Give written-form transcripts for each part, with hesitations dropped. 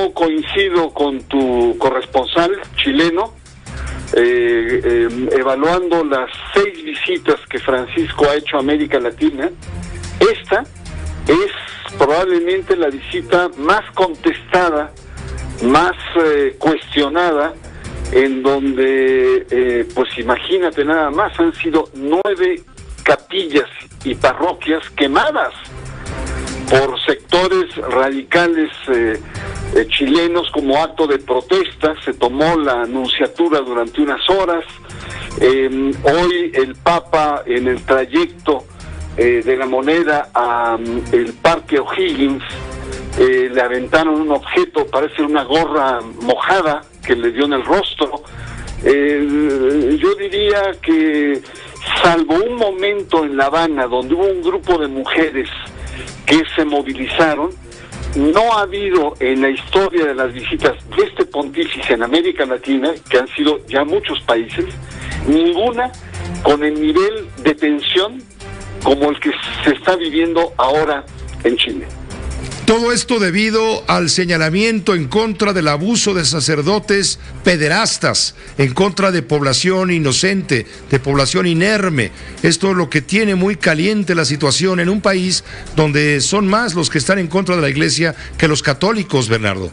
yo coincido con tu corresponsal chileno, evaluando las 6 visitas que Francisco ha hecho a América Latina. Esta es probablemente la visita más contestada, más cuestionada, en donde, pues imagínate nada más, han sido 9 capillas y parroquias quemadas por sectores radicales chilenos como acto de protesta. Se tomó la nunciatura durante unas horas. Hoy el Papa, en el trayecto de la Moneda a el Parque O'Higgins, le aventaron un objeto, parece una gorra mojada, que le dio en el rostro. Yo diría que, salvo un momento en La Habana donde hubo un grupo de mujeres que se movilizaron, no ha habido en la historia de las visitas de este pontífice en América Latina, que han sido ya muchos países, ninguna con el nivel de tensión como el que se está viviendo ahora en Chile. Todo esto debido al señalamiento en contra del abuso de sacerdotes pederastas, en contra de población inocente, de población inerme. Esto es lo que tiene muy caliente la situación en un país donde son más los que están en contra de la Iglesia que los católicos, Bernardo.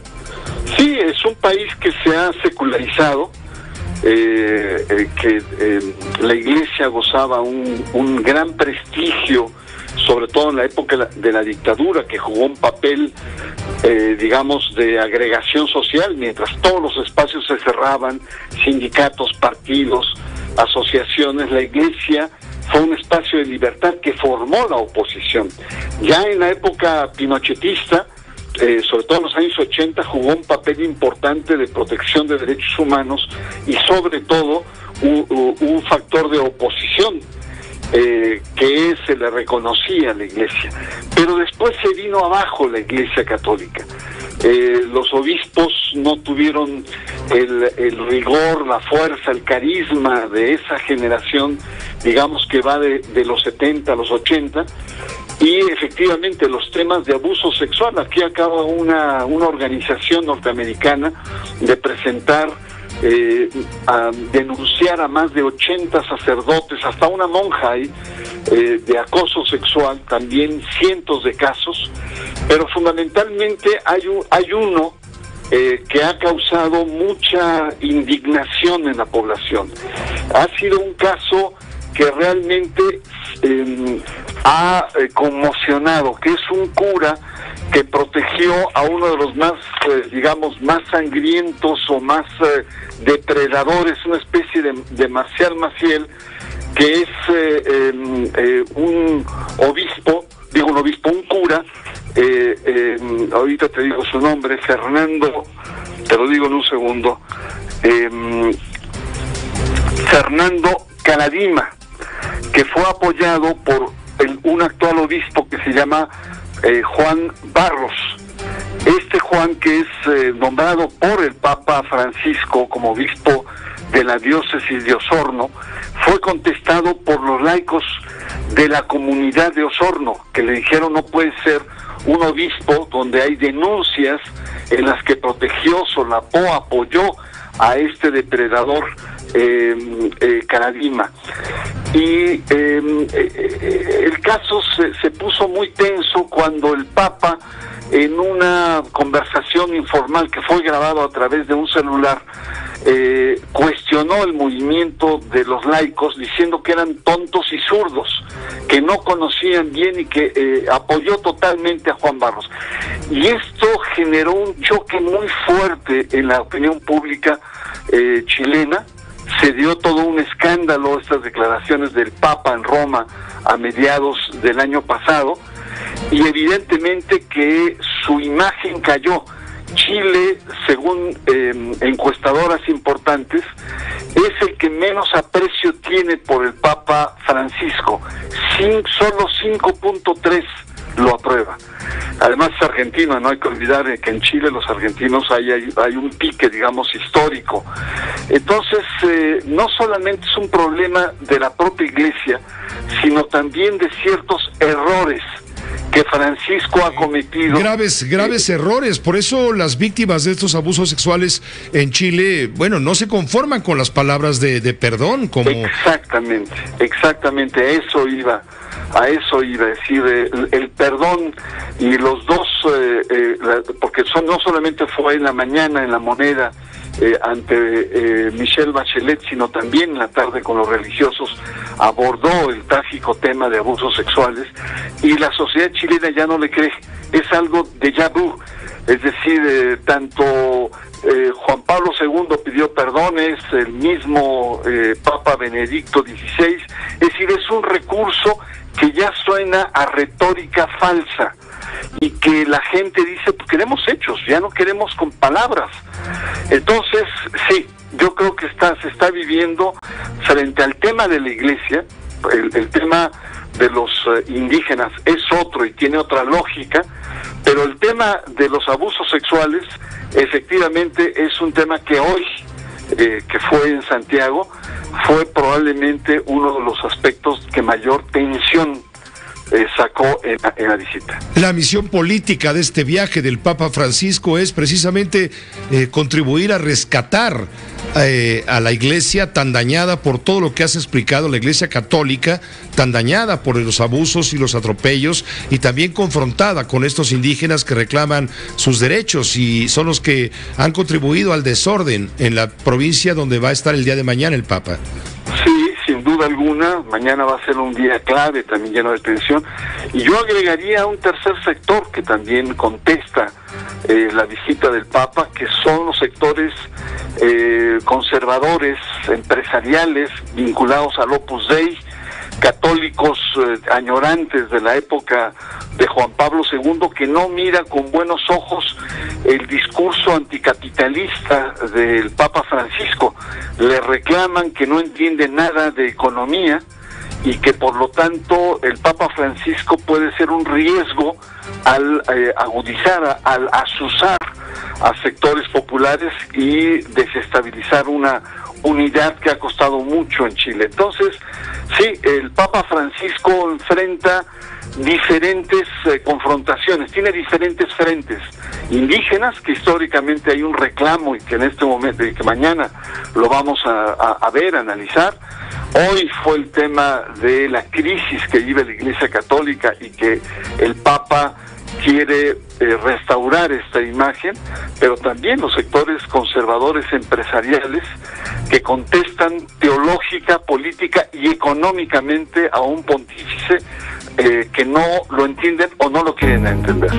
Sí, es un país que se ha secularizado, la Iglesia gozaba un gran prestigio, sobre todo en la época de la dictadura, que jugó un papel, digamos, de agregación social, mientras todos los espacios se cerraban, sindicatos, partidos, asociaciones. La Iglesia fue un espacio de libertad que formó la oposición. Ya en la época pinochetista, sobre todo en los años 80, jugó un papel importante de protección de derechos humanos y sobre todo un factor de oposición que se le reconocía a la Iglesia. Pero después se vino abajo la Iglesia católica. Los obispos no tuvieron el rigor, la fuerza, el carisma de esa generación, digamos, que va de los 70 a los 80, y efectivamente los temas de abuso sexual. Aquí acaba una organización norteamericana de presentar, a denunciar a más de 80 sacerdotes, hasta una monja ahí, de acoso sexual, también cientos de casos, pero fundamentalmente hay uno que ha causado mucha indignación en la población. Ha sido un caso que realmente ha conmocionado, que es un cura que protegió a uno de los más, digamos, más sangrientos o más depredadores, una especie de Marcial Maciel, que es un cura, ahorita te digo su nombre, Fernando, te lo digo en un segundo, Fernando Caradima, que fue apoyado por un actual obispo que se llama Juan Barros. Este Juan, que es nombrado por el Papa Francisco como obispo de la diócesis de Osorno, fue contestado por los laicos de la comunidad de Osorno, que le dijeron: no puede ser un obispo donde hay denuncias en las que protegió, solapó, apoyó a este depredador Caradima. Y el caso se puso muy tenso cuando el Papa, en una conversación informal que fue grabado a través de un celular, cuestionó el movimiento de los laicos, diciendo que eran tontos y zurdos, que no conocían bien, y que apoyó totalmente a Juan Barros. Y esto generó un choque muy fuerte en la opinión pública chilena. Se dio todo un escándalo estas declaraciones del Papa en Roma a mediados del año pasado, y evidentemente que su imagen cayó. Chile, según encuestadoras importantes, es el que menos aprecio tiene por el Papa Francisco. Solo 5.3 lo aprueba. Además es argentino, no hay que olvidar que en Chile los argentinos hay un pique, digamos, histórico. Entonces, no solamente es un problema de la propia Iglesia, sino también de ciertos errores que Francisco ha cometido graves errores. Por eso las víctimas de estos abusos sexuales en Chile, bueno, no se conforman con las palabras de perdón, como... Exactamente, a eso iba a decir, el perdón y los dos, porque no solamente fue en la mañana en La Moneda ante Michelle Bachelet, sino también en la tarde con los religiosos abordó el trágico tema de abusos sexuales, y la sociedad chilena ya no le cree, es algo déjà vu, es decir, tanto Juan Pablo II pidió perdones, el mismo Papa Benedicto XVI, es decir, es un recurso que ya suena a retórica falsa y que la gente dice, pues queremos hechos, ya no queremos con palabras. Entonces, sí, yo creo que se está viviendo frente al tema de la iglesia, el tema de los indígenas es otro y tiene otra lógica, pero el tema de los abusos sexuales efectivamente es un tema que hoy, que fue en Santiago, fue probablemente uno de los aspectos que mayor tensión sacó en la visita. La misión política de este viaje del Papa Francisco es precisamente contribuir a rescatar a la iglesia tan dañada por todo lo que has explicado, la iglesia católica tan dañada por los abusos y los atropellos, y también confrontada con estos indígenas que reclaman sus derechos y son los que han contribuido al desorden en la provincia donde va a estar el día de mañana el Papa. Sí, sin duda alguna, mañana va a ser un día clave, también lleno de tensión, y yo agregaría un tercer sector que también contesta la visita del Papa, que son los sectores conservadores, empresariales, vinculados al Opus Dei, católicos añorantes de la época de Juan Pablo II, que no mira con buenos ojos el discurso anticapitalista del Papa Francisco. Le reclaman que no entiende nada de economía y que por lo tanto el Papa Francisco puede ser un riesgo al agudizar, al azuzar a sectores populares y desestabilizar una unidad que ha costado mucho en Chile. Entonces, sí, el Papa Francisco enfrenta diferentes confrontaciones, tiene diferentes frentes indígenas, que históricamente hay un reclamo y que en este momento y que mañana lo vamos a ver, a analizar. Hoy fue el tema de la crisis que vive la Iglesia Católica y que el Papa quiere restaurar esta imagen, pero también los sectores conservadores empresariales que contestan teológica, política y económicamente a un pontífice que no lo entienden o no lo quieren entender.